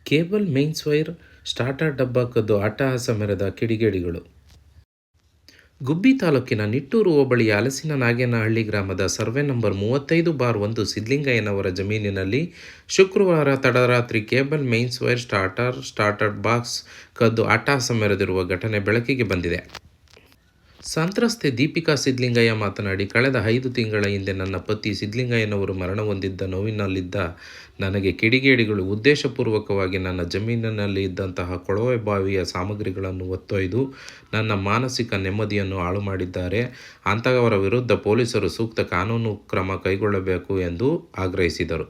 Cable mains wire starter ಡಬ್ಬ ಕದ್ದು ಅಟ್ಟಹಾಸ ಮೆರೆದ ಕಿಡಿಗೇಡಿಗಳು. ಗುಬ್ಬಿ ತಾಲೂಕಿನ ನಿಟ್ಟೂರು ಹೋಬಳಿಯ ಹಲಸಿನ ನಾಗೇನಹಳ್ಳಿ ಗ್ರಾಮದ ಸರ್ವೆ ನಂಬರ್ 35/1 ಸಿದ್ಲಿಂಗಯ್ಯನವರ ಜಮೀನಿನಲ್ಲಿ ಶುಕ್ರವಾರ ತಡರಾತ್ರಿ cable mains wire starter box ಕದ್ದು ಅಟ್ಟಹಾಸ ಮೆರೆದಿರುವ ಘಟನೆ ಬೆಳಕಿಗೆ ಬಂದಿದೆ. ಸಂತ್ರಸ್ತೆ ದೀಪಿಕಾ ಸಿದ್ಲಿಂಗಯ್ಯ ಮಾತನಾಡಿ, ಕಳೆದ 5 ತಿಂಗಳ ಹಿಂದೆ ನನ್ನ ಪತಿ ಸಿದ್ಲಿಂಗಯ್ಯನವರು ಮರಣ ಹೊಂದಿದ್ದ ನೋವಿನಲ್ಲಿದ್ದ ನನಗೆ ಕಿಡಿಗೇಡಿಗಳು ಉದ್ದೇಶಪೂರ್ವಕವಾಗಿ ನನ್ನ ಜಮೀನಿನಲ್ಲಿ ಇದ್ದಂತಹ ಕೊಳವೆ ಬಾವಿಯ ಸಾಮಗ್ರಿಗಳನ್ನು ಹೊತ್ತೊಯ್ದು ನನ್ನ ಮಾನಸಿಕ ನೆಮ್ಮದಿಯನ್ನು ಹಾಳು ಮಾಡಿದ್ದಾರೆ. ಅಂತಹವರ ವಿರುದ್ಧ ಪೊಲೀಸರು ಸೂಕ್ತ ಕಾನೂನು ಕ್ರಮ ಕೈಗೊಳ್ಳಬೇಕು ಎಂದು ಆಗ್ರಹಿಸಿದರು.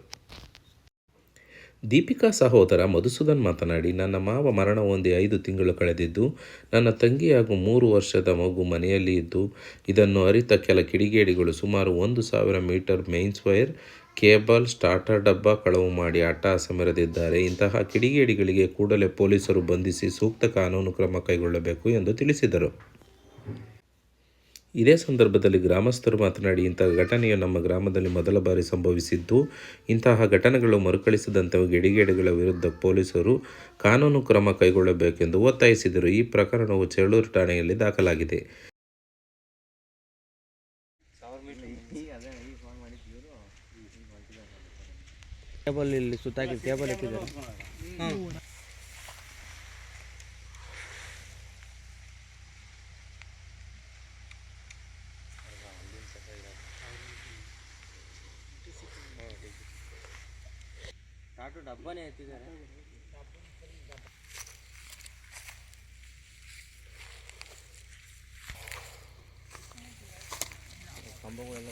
ದೀಪಿಕಾ ಸಹೋದರ ಮಧುಸೂದನ್ ಮಾತನಾಡಿ, ನನ್ನ ಮಾವ ಮರಣ ಹೊಂದಿ 5 ತಿಂಗಳು ಕಳೆದಿದ್ದು, ನನ್ನ ತಂಗಿ ಹಾಗೂ 3 ವರ್ಷದ ಮಗು ಮನೆಯಲ್ಲಿ ಇದ್ದು, ಇದನ್ನು ಅರಿತ ಕೆಲ ಕಿಡಿಗೇಡಿಗಳು ಸುಮಾರು 1,000 metre mains wire, cable, starter ಡಬ್ಬ ಕಳವು ಮಾಡಿ ಅಟ್ಟಹಾಸ ಮೆರೆದಿದ್ದಾರೆ. ಇಂತಹ ಕಿಡಿಗೇಡಿಗಳಿಗೆ ಕೂಡಲೇ ಪೊಲೀಸರು ಬಂಧಿಸಿ ಸೂಕ್ತ ಕಾನೂನು ಕ್ರಮ ಕೈಗೊಳ್ಳಬೇಕು ಎಂದು ತಿಳಿಸಿದರು. ಇದೇ ಸಂದರ್ಭದಲ್ಲಿ ಗ್ರಾಮಸ್ಥರು ಮಾತನಾಡಿ, ಇಂತಹ ಘಟನೆಯು ನಮ್ಮ ಗ್ರಾಮದಲ್ಲಿ ಮೊದಲ ಬಾರಿ ಸಂಭವಿಸಿದ್ದು, ಇಂತಹ ಘಟನೆಗಳು ಮರುಕಳಿಸದಂತೆ ಕಿಡಿಗೇಡಿಗಳ ವಿರುದ್ಧ ಪೊಲೀಸರು ಕಾನೂನು ಕ್ರಮ ಕೈಗೊಳ್ಳಬೇಕೆಂದು ಒತ್ತಾಯಿಸಿದರು. ಈ ಪ್ರಕರಣವು ಚೇಳೂರು ಠಾಣೆಯಲ್ಲಿ ದಾಖಲಾಗಿದೆ. ಡಬ್ಬನೇ ಎತ್ತಿದ್ದಾರೆ. ಕಂಬಗಳೆಲ್ಲ